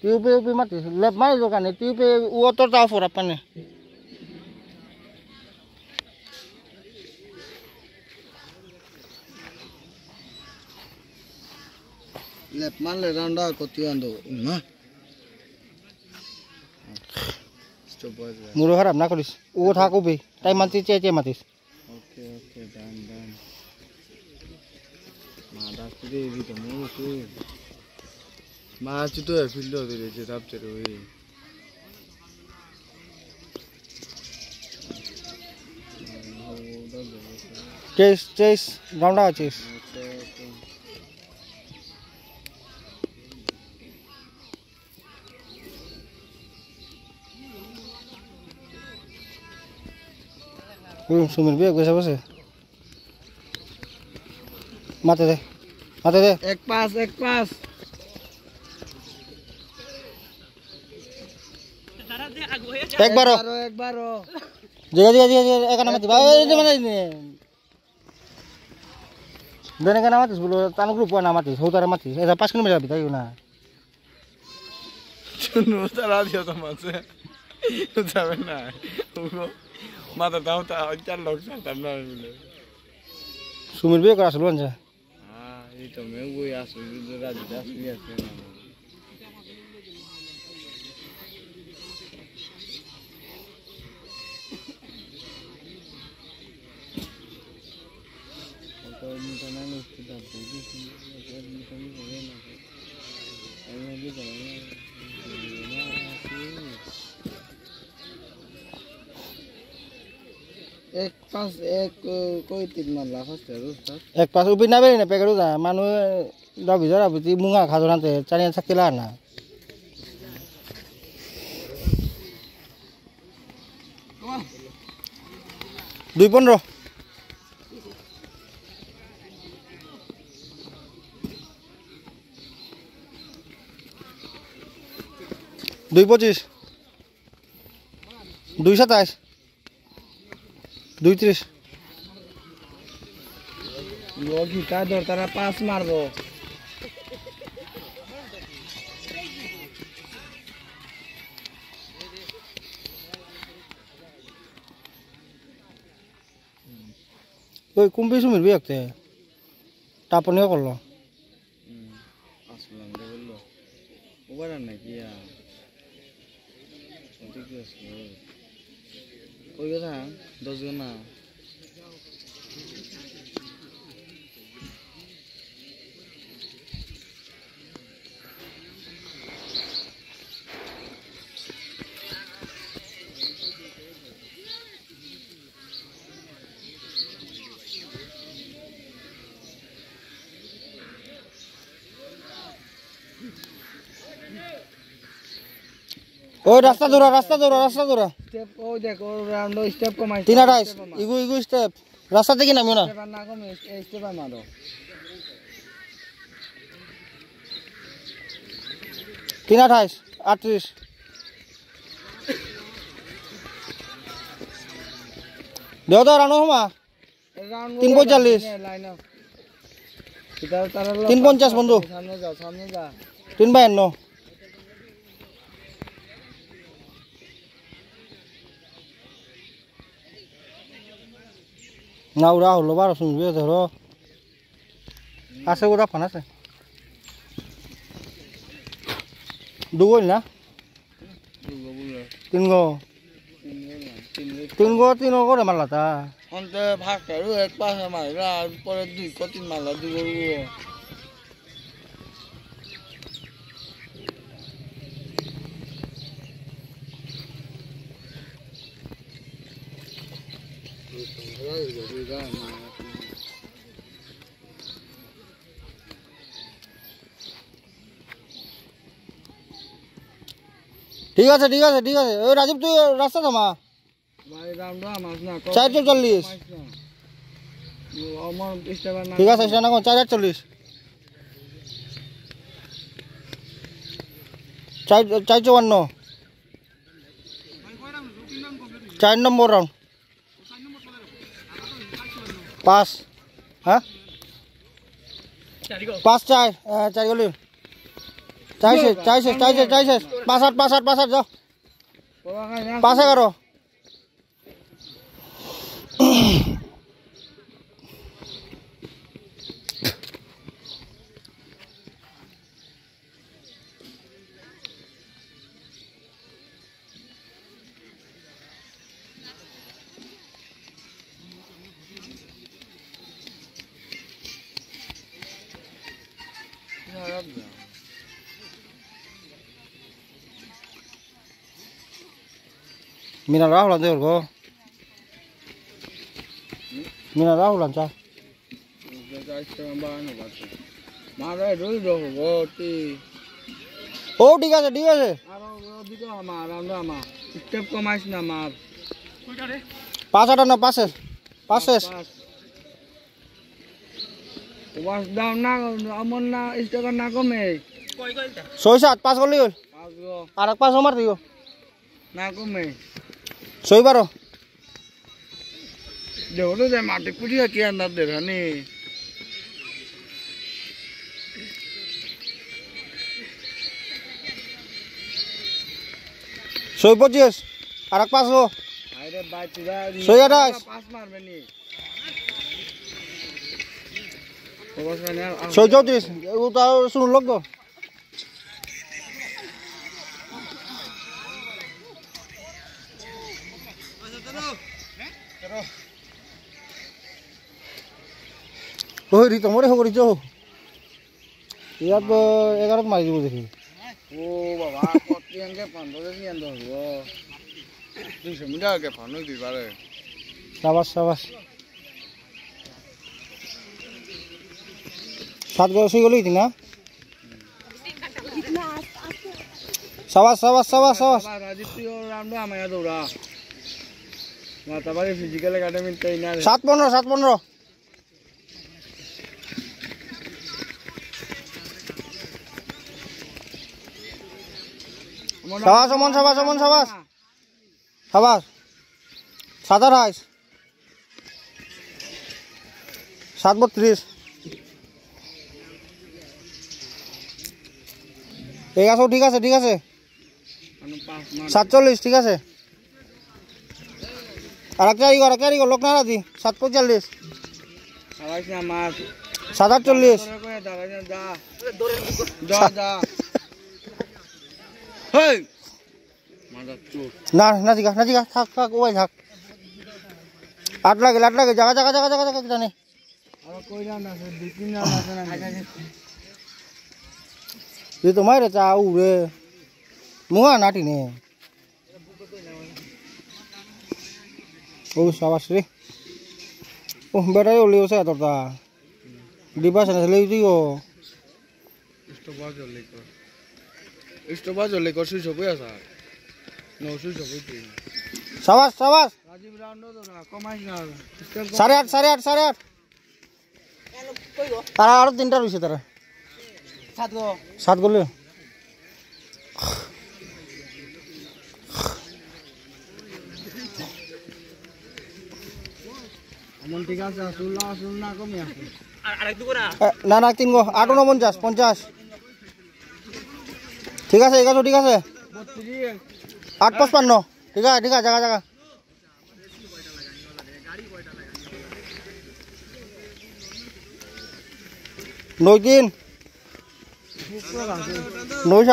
টিউবে মাতি লেপ মাৰি দোকানে টিউবে ওটৰ তা ফৰ আপনে লেপ মারলে রান্ডা কতি আন্দো মা স্টপ বয় মুৰো খারাপ না কৰিছ ও থাকোবে তাই মাতি চেচে মাতিছ ওকে ওকে ডান ডান মা ডাকতে দি তো মুরো তো মা চুতো ফিল্ড ধরে যে তাপতে রই চেস গাউন্ডা চেস সুমির বিয়ে বসে বসে মাতে দে এক পাস একবারও জিগা এখানে মাতি ভাই মানে দেনে কেন মাতিস বলো তানো গ্রুপ না মাতিস হৌতারে মাতিস এটা 5 কিলোমিটার যাবি তাই না শুনো তারা দিও তো মাসে যাবে না মাথা দাও তা 4 লোক সাতার না বলে সুমির বিয়ে করা আসলো না হ্যাঁ এই তো মেয়ে বই আসলে রাজি আসলি আছে না তো নিতে না নিতে দাও বুঝি নিতে নি হবে না আমি বুঝি না एक पास एक कोई 3 मारला फर्स्ट है दोस्त एक पास उबी ना बेरी ना पेगड़ू दा मानु दा बिजरा बुती मुंगा खाजोरांते चानिया सकला ना 2.15 2.25 2.27 2.30 लोगी का दर तारा पास मार दो ওই কুম্পি সুমির বিয়ে করতে তাপনিও করলো আসলাম রে বললো ওবার নাকি ঠিক আছে কই কথা 10 জন না ওই রাস্তা ধরো স্টেপ ওই দেখো রাউন্ড স্টেপ কমাই 328 ইগু স্টেপ রাস্তা থেকে নামিও না স্টেপ না কমে স্টেপ মারো 328 38 দেও তো রানো হমা 345 লাইন আপ এটা তারা 350 বন্ধু সামনে যা 352 না ওরা হলো 12 শুনবে ধরো আছে ওরা ফান আছে দুগোল না তিন গো করে মারলা তা অন্তে ভাগ করু এক পাশে মারলা পরে 2 কো 3 মারলা 2 গো ঠিক আছে ওই রাজীব তুই রাস্তা থামা ভাই রামডা মাছ না 440 আমার স্টেবার না ঠিক আছে সেটা না 440 454 4 নম্বর রাউন্ড 5 হ্যাঁ 5 4 4 গলি 4 5 8 যাও 5 11 Mina Rahul lan deh go. Mina Rahul lan cha. Oh ঠিক আছে ঠিক আছে। স্টেপ কমাইছ না মার। 5 8 না 5 5 ওয়াশ দাও না আমন না স্টেপ না কমে। 6 7 5 গলি হল। 5 গো। আর 5 মার দিও। না কমে। 6 12 দেখো যে মাটি পুড়িয়া কি আন্দাজ দে রানি 6 25 আর 5 গো আরে বাচ্চা 6 28 পাস মারবে নি 6 34 ওটা শুনুন লোক গো ওই রি তোমরে হো করিছো ইয়াত 11 মারি দিব দেখি ও বাবা কত আঙ্গে 15 নি আন্দো হবো 200 মিটার আগে ফানো দিবারে শাবাশ শাবাশ 7 গো 6 গলি না শাবাশ শাবাশ শাবাশ শাবাশ রাজীব তুই রামদা আমায় দৌড়া মাতাবাড়ি ফিজিক্যাল একাডেমি ট্রেনার 7 15 7 15 শাবাশ অমন শাবাশ অমন শাবাশ শাবাশ 7 28 7 32 ঠিক আছে ঠিক আছে 47 ঠিক আছে আর ক্যারি গো লোক না রাজি 7 45 সবাই না মার 7 48 যা যা হেই মাদা চু না জিগা থাক ওই থাক 8 লাগে জায়গা জানে আর কই না আছে দুই তিন না আছে না ये तो मारे चाऊ रे मुआ नाटी ने ओ शाबाश रे ओ बेटा यो लियो से तोता डिब्बा से ले दियो स्टॉप लेकर सुई सब आसा नो सुई सब होती शाबाश राजीव राउंड तो ना कमाई ना 8:30 আর 3টা রইছে তারা 7 গো লে আমন ঠিক আছে আসুল না কমই আছে আর আরেক দু করা না 3 গো 8 49 ঠিক আছে 11 ঠিক আছে 8 55 ঠিক আছে জায়গা 9 9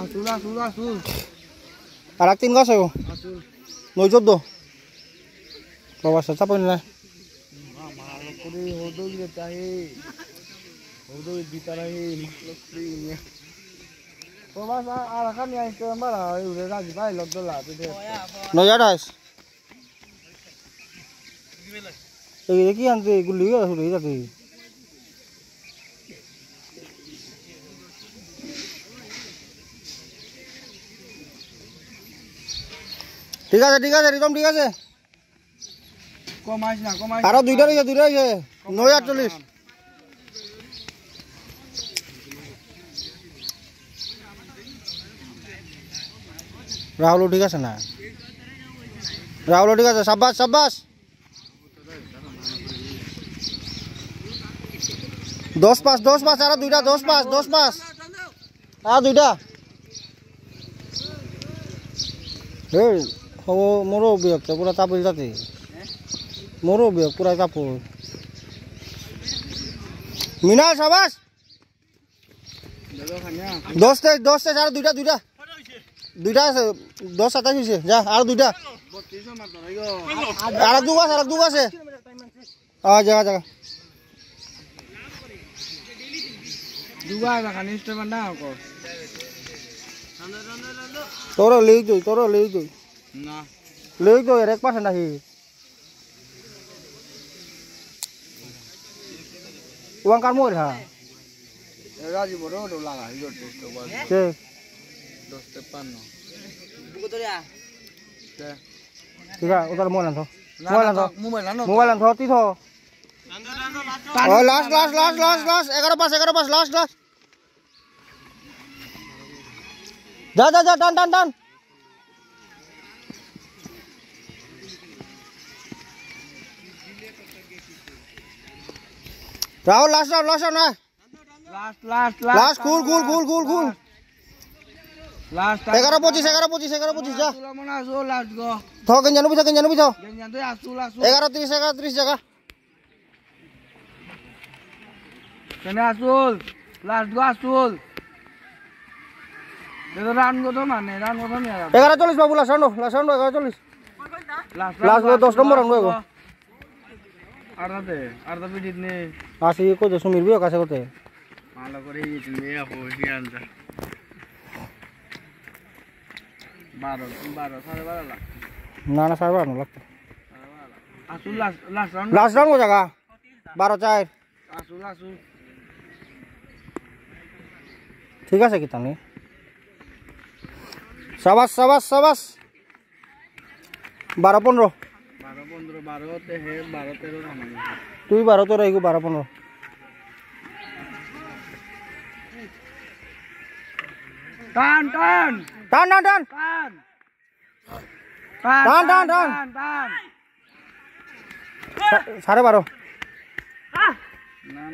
আসুল আর 3 গো আছে গো আসুল 9 14 বাবা সাচা পড়ি না মাল করে হদো দিতে চাই হদো দিতারা হে লক্ষ্মী বাবা আর কান নিয়ে তো আমরা ওরে রাজি ভাই লগ দলা দিতে 9 28 এই কি আনতে গুলি হয়ে যাচ্ছে ঠিক আছে রিদম ঠিক আছে কমাইছ না আরো দুইটা রইছে 9:48 রাহুল ঠিক আছে না সাব্বাস 10-5 আর দুইটা 10-5 আর দুইটা এই হবো মোরও বিরক্ত পুরা তাপল যাতে মোরও বিরক্ত পুরা তাপল মিনাল সাবাস 10 আর দুইটা আছে 10-27 হয়েছে যা আর দুইটা আর দু আছে জায়গা তোর লিখ দই না লিখ দই 1% নাহি uang kamu ha রাজি বড় ওটা লাগা এই টেস্ট ওভার ke 10-53 ঠিক আছে ওটার মোবাইল আনতো মোবাইল আনতো তি থো ও লাস্ট 11-5 লাস্ট যা টান রাহুল লাস্ট না লাস্ট কুল লাস্ট 11-25 যা মনে আসো লাস্ট গো থো কেন জানো 11-30 জায়গা কেন আসুল লাস্ট গো আসুল দেখো রান গো তো মানে রান গো তো নিয়া 11-40 বাবু লাস্ট 11-40 লাস্ট 10 নম্বর রান গো আর তো পিটিত নে আসি কো যে সুমির বিও কাছে করতে ভালো করে গিয়েছিল এ আপু সিয়ানটা 12 লাখ না 12.5 লাখ আসুল লাস্ট রান গো জায়গা 12-4 আসুল ঠিক আছে কি তানি সাবাস 12-15 তে হে 12-13 রান তুই 12 আইগো 12-15 টান সাড়ে 12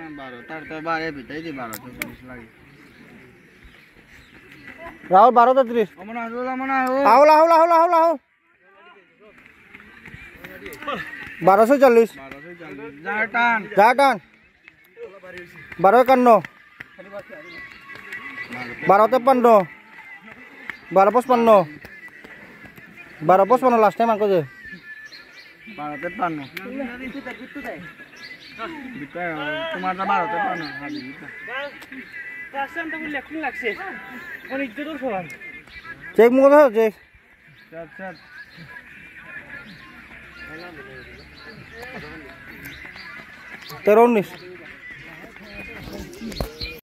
না 12 তার তো 12 ভিতরে দি 12 তো 20 লাগে রাহুল 12-30 আমনা আউল 1240 যা টান 12-51 12-53 12-55 লাস্ট টাইম আনকো যে 12-53 তোমার 12-53 হাজি পার্সেন্ট তো লেখুন লাগছে অনেক জোর সমান চেক মুখ দাও চেক স্যার 13-19